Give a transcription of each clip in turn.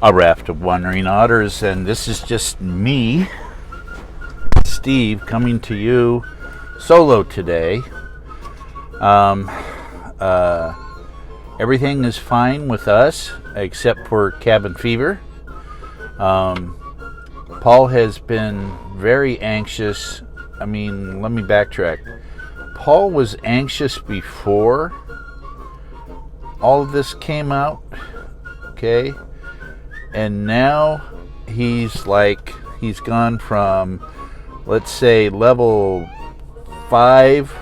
a raft of wandering otters, and this is just me, Steve, coming to you solo today. Everything is fine with us except for cabin fever. Paul has been very anxious. Let me backtrack. Paul was anxious before all of this came out, okay? And now he's gone from, let's say, level 5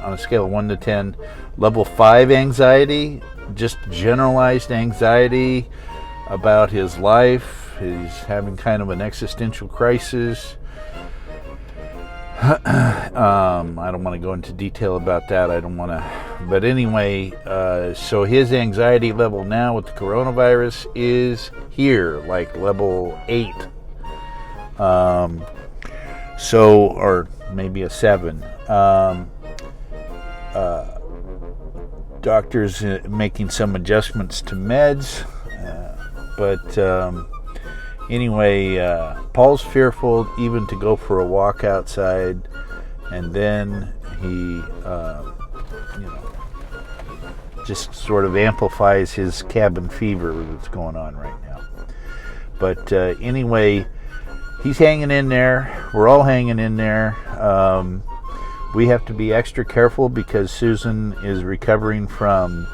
on a scale of 1 to 10, level 5 anxiety, just generalized anxiety about his life. He's having kind of an existential crisis. I don't want to go into detail about that. But anyway, so his anxiety level now with the coronavirus is here, like level 8. Or maybe a 7. Doctors making some adjustments to meds, anyway, Paul's fearful even to go for a walk outside, and then he, just sort of amplifies his cabin fever that's going on right now. But anyway, he's hanging in there. We're all hanging in there. We have to be extra careful because Susan is recovering from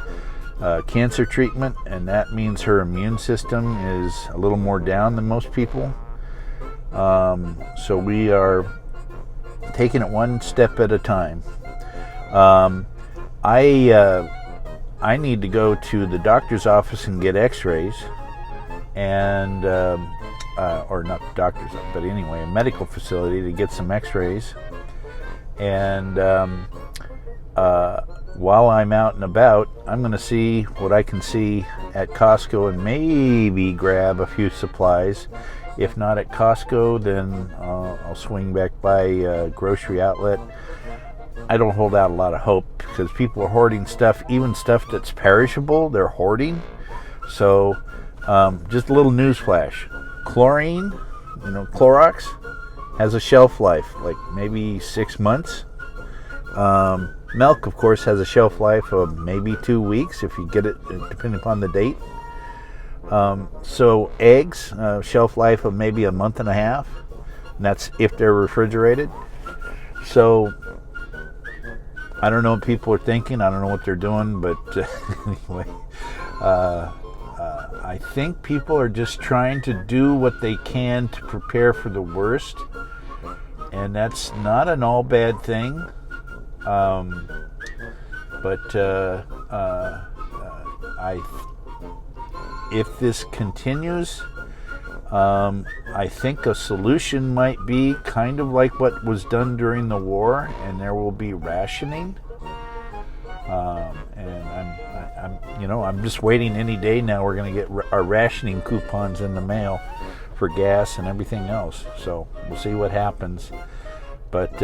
cancer treatment, and that means her immune system is a little more down than most people. So we are taking it one step at a time. I need to go to the doctor's office and get x-rays, and or not the doctor's, but anyway, a medical facility to get some x-rays. And while I'm out and about, I'm going to see what I can see at Costco and maybe grab a few supplies. If not at Costco, then I'll swing back by a grocery outlet. I don't hold out a lot of hope because people are hoarding stuff, even stuff that's perishable, they're hoarding. So just a little news flash. Chlorine, Clorox, has a shelf life, like maybe 6 months. Milk, of course, has a shelf life of maybe 2 weeks if you get it, depending upon the date. So eggs, shelf life of maybe a month and a half, and that's if they're refrigerated. So I don't know what people are thinking. I don't know what they're doing, but anyway, I think people are just trying to do what they can to prepare for the worst, and that's not an all bad thing. If this continues, I think a solution might be kind of like what was done during the war, and there will be rationing. And I'm just waiting any day now. We're going to get our rationing coupons in the mail for gas and everything else. So we'll see what happens. But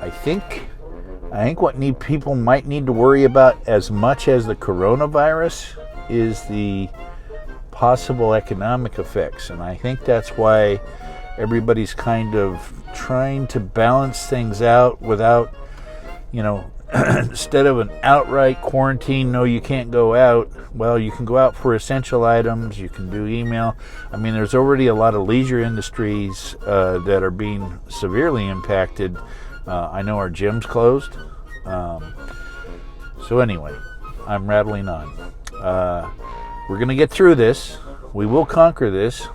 I think what people might need to worry about as much as the coronavirus is the possible economic effects. And I think that's why everybody's kind of trying to balance things out without, instead of an outright quarantine, no, you can't go out. Well, you can go out for essential items. You can do email. There's already a lot of leisure industries that are being severely impacted. I know our gym's closed. So anyway, I'm rattling on. We're going to get through this. We will conquer this.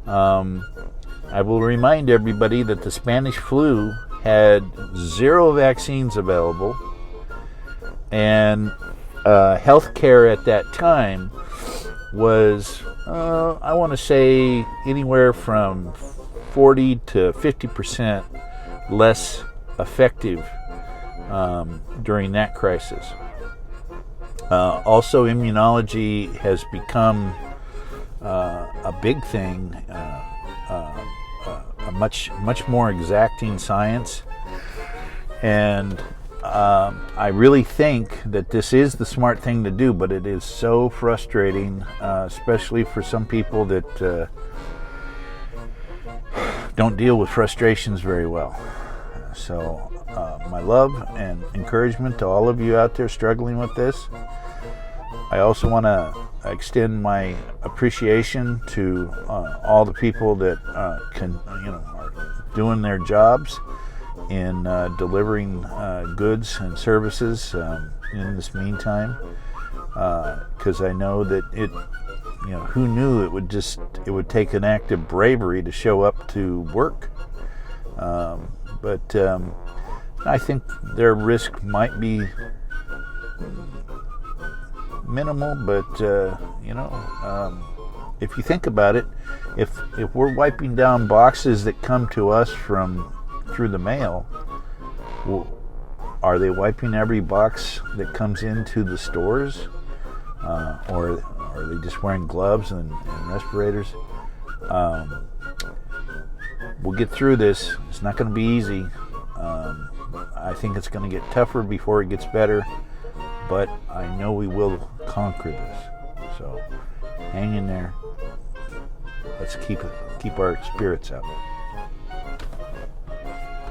I will remind everybody that the Spanish flu had 0 vaccines available, and healthcare at that time was, I want to say, anywhere from 40 to 50% less effective during that crisis. Also, immunology has become a big thing, a much more exacting science, and I really think that this is the smart thing to do, but it is so frustrating, especially for some people that don't deal with frustrations very well. So my love and encouragement to all of you out there struggling with this. I also want to extend my appreciation to all the people that are doing their jobs in delivering goods and services in this meantime, because I know that who knew it would take an act of bravery to show up to work, but I think their risk might be minimal, but if you think about it, if we're wiping down boxes that come to us through the mail, are they wiping every box that comes into the stores, or are they just wearing gloves and respirators? We'll get through this. It's not going to be easy. I think it's going to get tougher before it gets better, but I know we will conquer this. So hang in there. Let's keep our spirits up.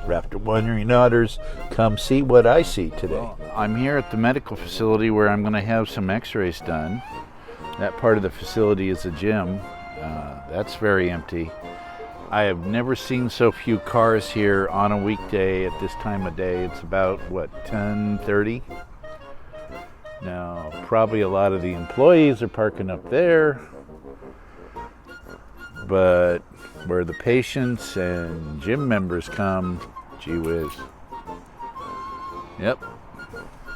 Raft wondering Otters, come see what I see today. Well, I'm here at the medical facility where I'm going to have some x-rays done. That part of the facility is a gym. That's very empty. I have never seen so few cars here on a weekday at this time of day. It's about, 10:30? Now, probably a lot of the employees are parking up there, but where the patients and gym members come, gee whiz. Yep.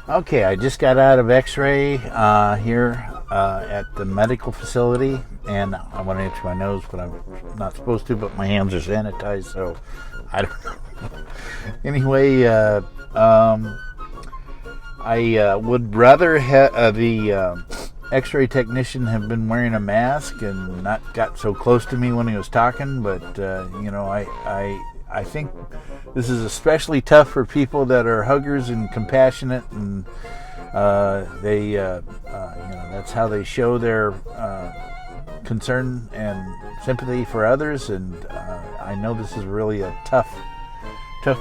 Okay, I just got out of x-ray here at the medical facility, and I want to itch my nose, but I'm not supposed to, but my hands are sanitized, so I don't know. Anyway, I would rather have the x-ray technician have been wearing a mask and not got so close to me when he was talking, but I think this is especially tough for people that are huggers and compassionate, and that's how they show their concern and sympathy for others, and I know this is really a tough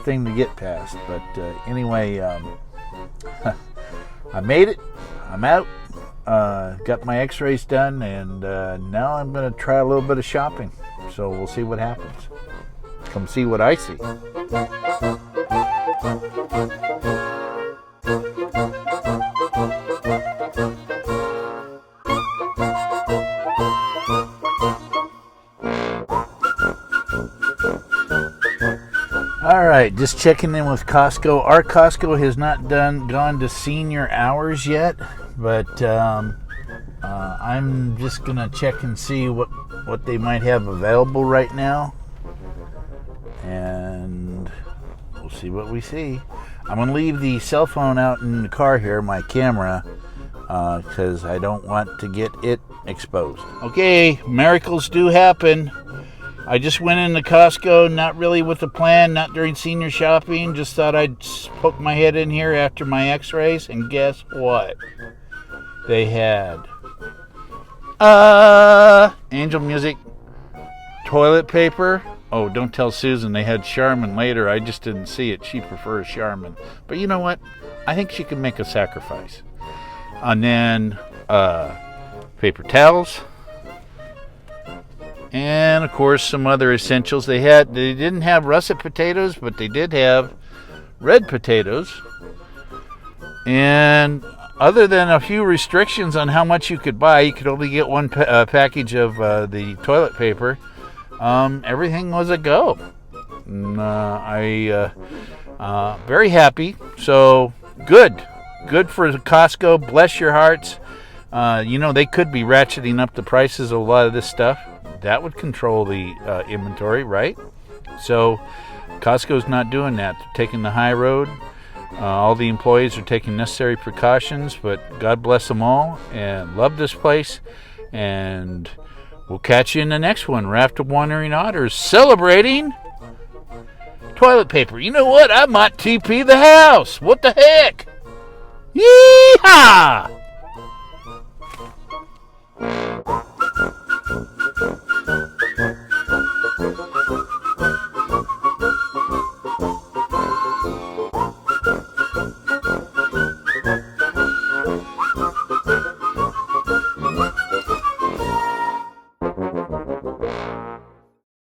thing to get past, but anyway, I made it. I'm out. Got my x-rays done, and now I'm going to try a little bit of shopping. So we'll see what happens. Come see what I see. All right, just checking in with Costco. Our Costco has not gone to senior hours yet, but I'm just gonna check and see what they might have available right now, and we'll see what we see. I'm gonna leave the cell phone out in the car here, my camera, because I don't want to get it exposed. Okay, miracles do happen. I just went into Costco, not really with a plan, not during senior shopping. Just thought I'd poke my head in here after my x-rays, and guess what? They had angel music, toilet paper. Oh, don't tell Susan they had Charmin later. I just didn't see it. She prefers Charmin. But you know what? I think she can make a sacrifice. And then paper towels. And of course some other essentials. They didn't have russet potatoes, but they did have red potatoes. And other than a few restrictions on how much you could buy, you could only get one package of the toilet paper. Everything was a go. I very happy. So good for Costco. Bless your hearts. They could be ratcheting up the prices of a lot of this stuff. That would control the inventory, right? So Costco's not doing that. They're taking the high road. All the employees are taking necessary precautions, but God bless them all, and love this place. And we'll catch you in the next one. Raft of Wandering Otters, celebrating toilet paper. You know what? I might TP the house. What the heck? Yee-haw!